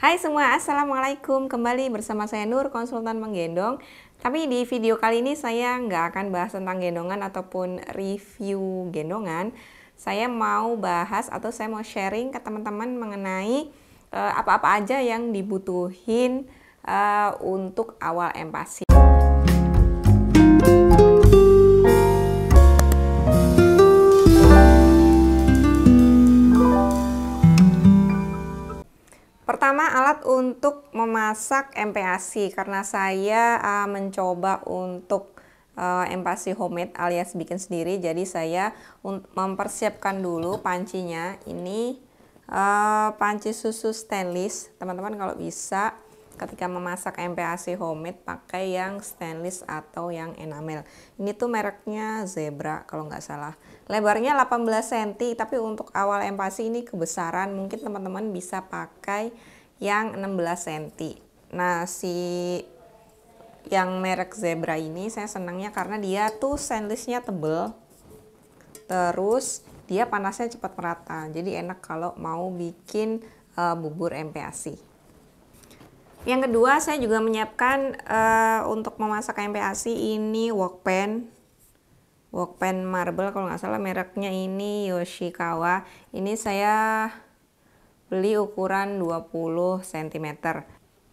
Hai semua, Assalamualaikum. Kembali bersama saya Nur, konsultan menggendong. Tapi di video kali ini saya nggak akan bahas tentang gendongan ataupun review gendongan. Saya mau bahas atau saya mau sharing ke teman-teman mengenai apa-apa aja yang dibutuhin untuk awal empasi. Pertama, alat untuk memasak empasi, karena saya mencoba untuk empasi homemade alias bikin sendiri. Jadi saya mempersiapkan dulu pancinya. Ini panci susu stainless. Teman-teman kalau bisa ketika memasak empasi homemade pakai yang stainless atau yang enamel. Ini tuh mereknya Zebra kalau nggak salah. Lebarnya 18 cm, tapi untuk awal empasi ini kebesaran. Mungkin teman-teman bisa pakai yang 16 cm. Nah, yang merek Zebra ini saya senangnya karena dia tuh stainlessnya tebel. Terus dia panasnya cepat merata. Jadi enak kalau mau bikin bubur empasi. Yang kedua, saya juga menyiapkan untuk memasak empasi ini wok pan marble kalau nggak salah, mereknya ini Yoshikawa. Ini saya beli ukuran 20 cm.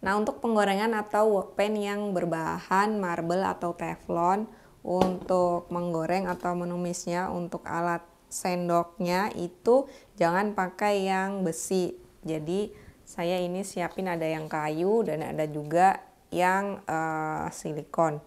Nah, untuk penggorengan atau wok pan yang berbahan marble atau teflon, untuk menggoreng atau menumisnya, untuk alat sendoknya itu jangan pakai yang besi. Jadi saya ini siapin ada yang kayu dan ada juga yang silikon.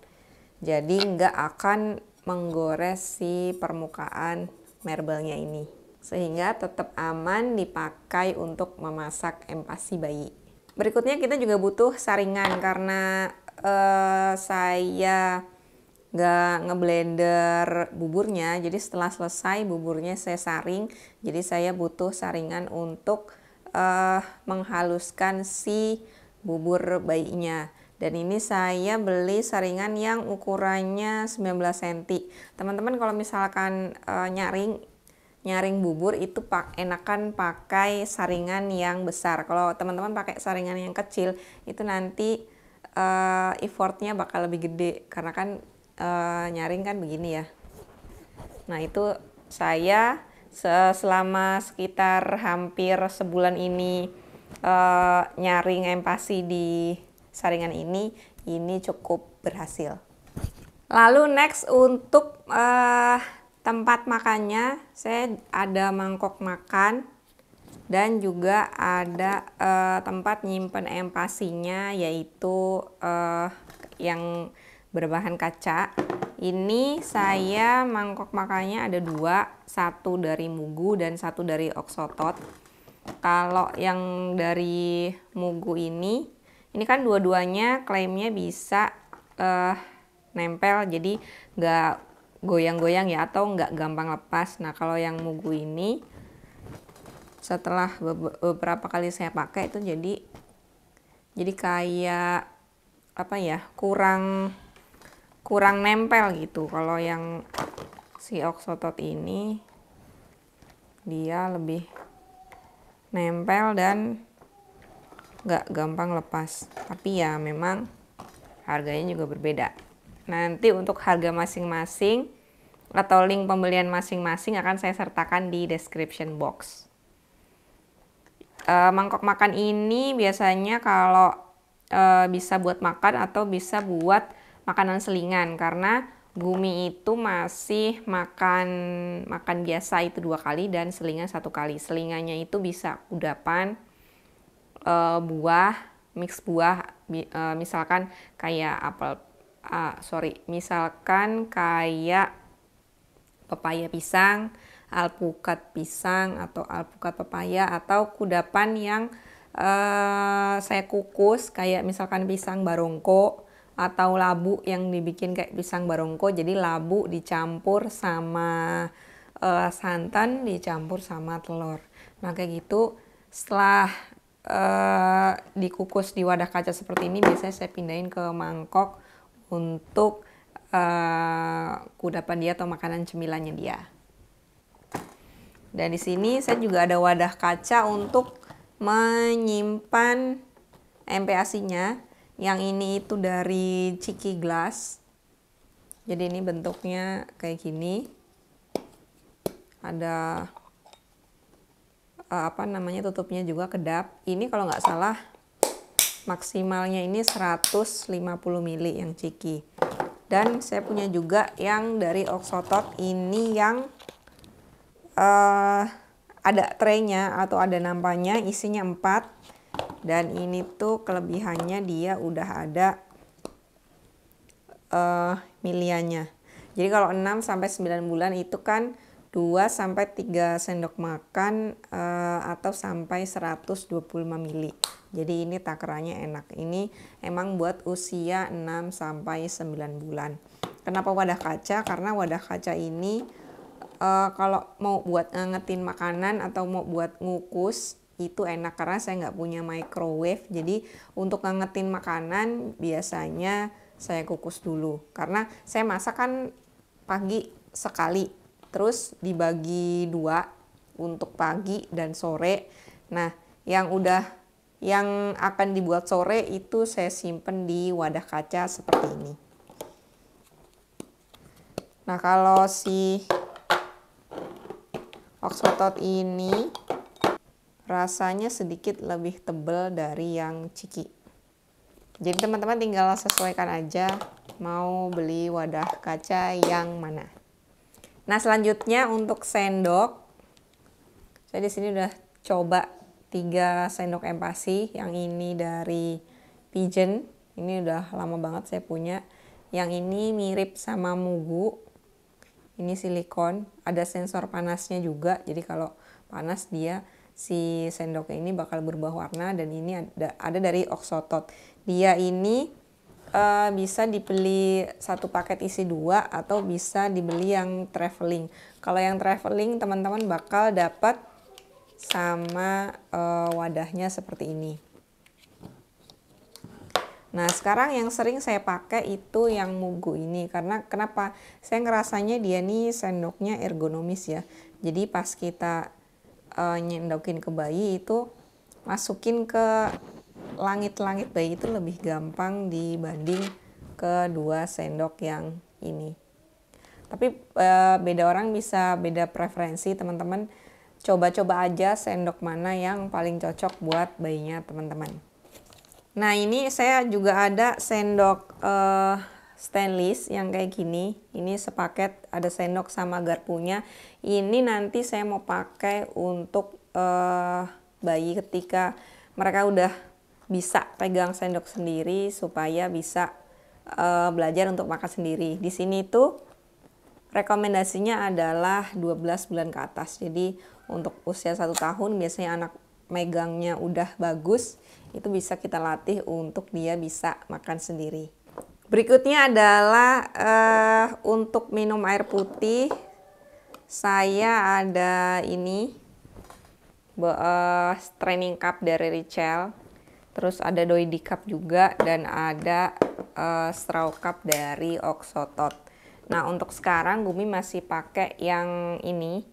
Jadi nggak akan menggores si permukaan marble-nya ini, sehingga tetap aman dipakai untuk memasak empasi bayi. Berikutnya kita juga butuh saringan, karena saya nggak ngeblender buburnya, jadi setelah selesai buburnya saya saring. Jadi saya butuh saringan untuk menghaluskan si bubur bayinya. Dan ini saya beli saringan yang ukurannya 19 cm. Teman-teman kalau misalkan nyaring bubur itu enakan pakai saringan yang besar. Kalau teman-teman pakai saringan yang kecil itu nanti effortnya bakal lebih gede, karena kan nyaring kan begini ya. Nah, itu saya selama sekitar hampir sebulan ini nyaring empasi di saringan ini cukup berhasil. Lalu next, untuk tempat makannya, saya ada mangkok makan dan juga ada tempat nyimpen empasinya, yaitu yang berbahan kaca. Ini saya mangkok makannya ada dua, satu dari Mugu dan satu dari Oxotot. Kalau yang dari Mugu ini kan dua-duanya klaimnya bisa nempel, jadi nggak goyang-goyang ya, atau nggak gampang lepas. Nah, kalau yang Mugu ini setelah beberapa kali saya pakai itu jadi kayak apa ya, kurang nempel gitu. Kalau yang si Oxotot ini dia lebih nempel dan nggak gampang lepas. Tapi ya memang harganya juga berbeda. Nanti untuk harga masing-masing atau link pembelian masing-masing akan saya sertakan di description box. Mangkok makan ini biasanya kalau bisa buat makan atau bisa buat makanan selingan, karena Gumi itu masih makan biasa itu 2 kali dan selingan 1 kali. Selingannya itu bisa kudapan, buah, mix buah, misalkan kayak misalkan kayak pepaya pisang, alpukat pisang atau alpukat pepaya, atau kudapan yang saya kukus kayak misalkan pisang barongko, atau labu yang dibikin kayak pisang barongko. Jadi labu dicampur sama santan dicampur sama telur. Nah, kayak gitu setelah dikukus di wadah kaca seperti ini, biasanya saya pindahin ke mangkok untuk kudapan dia atau makanan cemilannya dia. Dan di sini saya juga ada wadah kaca untuk menyimpan MPAC-nya. Yang ini itu dari Ciki Glass. Jadi ini bentuknya kayak gini. Ada apa namanya, tutupnya juga kedap. Ini kalau nggak salah maksimalnya ini 150 ml yang Ciki. Dan saya punya juga yang dari Oxotot, ini yang ada traynya atau ada nampaknya, isinya 4. Dan ini tuh kelebihannya dia udah ada milianya. Jadi kalau 6-9 bulan itu kan 2-3 sendok makan atau sampai 125 ml. Jadi ini takarannya enak. Ini emang buat usia 6-9 bulan. Kenapa wadah kaca? Karena wadah kaca ini kalau mau buat ngangetin makanan atau mau buat ngukus itu enak, karena saya nggak punya microwave. Jadi untuk ngangetin makanan biasanya saya kukus dulu. Karena saya masak kan pagi sekali, terus dibagi 2 untuk pagi dan sore. Nah, yang akan dibuat sore itu saya simpen di wadah kaca seperti ini. Nah, kalau si Oxotot ini rasanya sedikit lebih tebal dari yang Ciki. Jadi teman-teman tinggal sesuaikan aja mau beli wadah kaca yang mana. Nah, selanjutnya untuk sendok, saya di sini udah coba 3 sendok MPAC. Yang ini dari Pigeon, ini udah lama banget saya punya. Yang ini mirip sama Mugu, ini silikon, ada sensor panasnya juga. Jadi kalau panas dia si sendoknya ini bakal berubah warna. Dan ini ada dari Oxotot. Dia ini bisa dibeli satu paket isi 2 atau bisa dibeli yang traveling. Kalau yang traveling teman-teman bakal dapat sama wadahnya seperti ini. Nah, sekarang yang sering saya pakai itu yang Mugu ini. Karena kenapa? Saya ngerasanya dia nih sendoknya ergonomis ya. Jadi pas kita nyendokin ke bayi itu masukin ke langit-langit bayi itu lebih gampang dibanding kedua sendok yang ini. Tapi beda orang bisa beda preferensi, teman-teman. Coba-coba aja sendok mana yang paling cocok buat bayinya teman-teman. Nah, ini saya juga ada sendok stainless yang kayak gini. Ini sepaket, ada sendok sama garpunya. Ini nanti saya mau pakai untuk bayi ketika mereka udah bisa pegang sendok sendiri, supaya bisa belajar untuk makan sendiri. Di sini tuh rekomendasinya adalah 12 bulan ke atas. Jadi untuk usia 1 tahun biasanya anak megangnya udah bagus, itu bisa kita latih untuk dia bisa makan sendiri. Berikutnya adalah untuk minum air putih. Saya ada ini training cup dari Richel, terus ada Doidi cup juga, dan ada straw cup dari Oxotot. Nah, untuk sekarang Gumi masih pakai yang ini.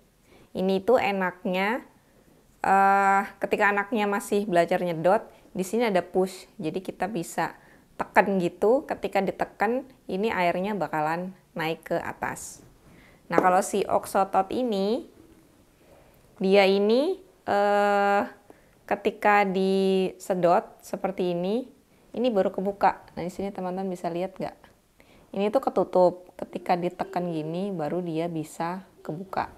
Ini tuh enaknya ketika anaknya masih belajar nyedot, di sini ada push. Jadi kita bisa tekan gitu. Ketika ditekan, ini airnya bakalan naik ke atas. Nah, kalau si Oxotot ini, dia ini ketika disedot seperti ini baru kebuka. Nah, di sini teman-teman bisa lihat nggak? Ini tuh ketutup. Ketika ditekan gini, baru dia bisa kebuka.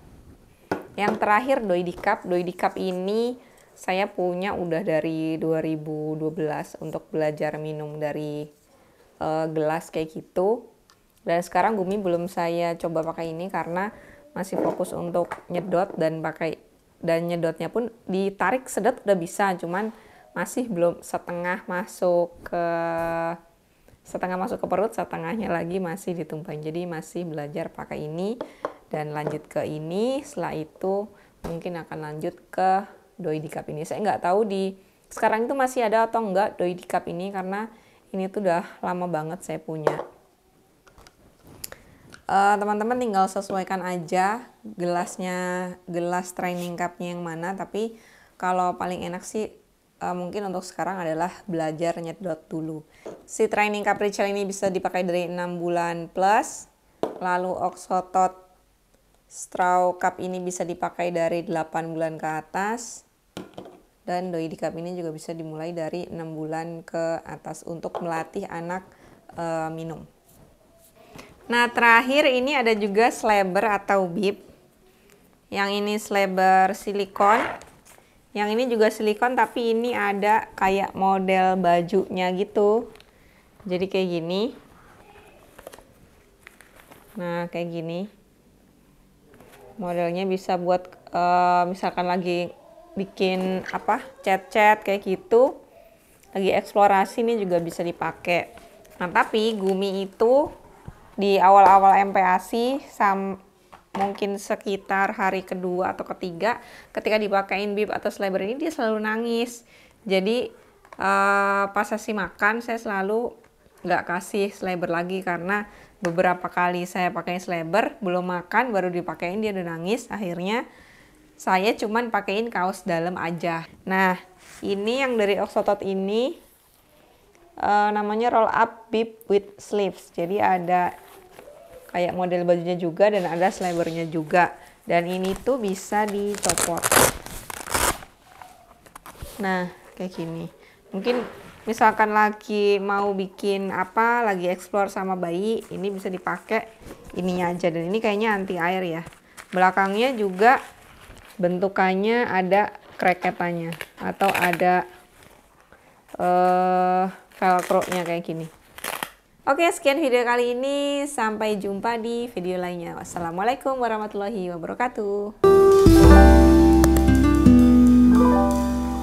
Yang terakhir Doidi cup. Doidi cup ini saya punya udah dari 2012 untuk belajar minum dari gelas kayak gitu. Dan sekarang Gumi belum saya coba pakai ini karena masih fokus untuk nyedot, dan nyedotnya pun ditarik sedot udah bisa, cuman masih belum setengah masuk ke perut, setengahnya lagi masih ditumpang. Jadi masih belajar pakai ini dan lanjut ke ini. Setelah itu mungkin akan lanjut ke Doidi cup ini. Saya nggak tahu sekarang itu masih ada atau enggak Doidi cup ini, karena ini tuh udah lama banget saya punya. Teman-teman tinggal sesuaikan aja gelas training cupnya yang mana. Tapi kalau paling enak sih mungkin untuk sekarang adalah belajar nyedot dulu. Si training Capricel ini bisa dipakai dari 6 bulan plus. Lalu Oxotot Straw Cup ini bisa dipakai dari 8 bulan ke atas. Dan Doi di Cup ini juga bisa dimulai dari 6 bulan ke atas untuk melatih anak minum. Nah, terakhir ini ada juga slabber atau bib. Yang ini slabber silikon. Yang ini juga silikon tapi ini ada kayak model bajunya gitu. Jadi kayak gini. Nah, kayak gini. Modelnya bisa buat misalkan lagi bikin apa? Cat-cat kayak gitu. Lagi eksplorasi ini juga bisa dipakai. Nah, tapi Gumi itu di awal-awal MPASI mungkin sekitar hari kedua atau ketiga ketika dipakein bib atau slabber ini dia selalu nangis. Jadi pas sesi makan saya selalu nggak kasih slabber lagi karena beberapa kali saya pakai slabber belum makan baru dipakein dia udah nangis. Akhirnya saya cuman pakein kaos dalam aja. Nah, ini yang dari Oxotot ini namanya roll up bib with sleeves. Jadi ada kayak model bajunya juga dan ada slabbernya juga. Dan ini tuh bisa dicopot. Nah, kayak gini. Mungkin misalkan lagi mau bikin apa, lagi explore sama bayi, ini bisa dipakai ininya aja. Dan ini kayaknya anti air ya. Belakangnya juga bentukannya ada kreketannya atau ada velcro-nya kayak gini. Oke, sekian video kali ini. Sampai jumpa di video lainnya. Wassalamualaikum warahmatullahi wabarakatuh.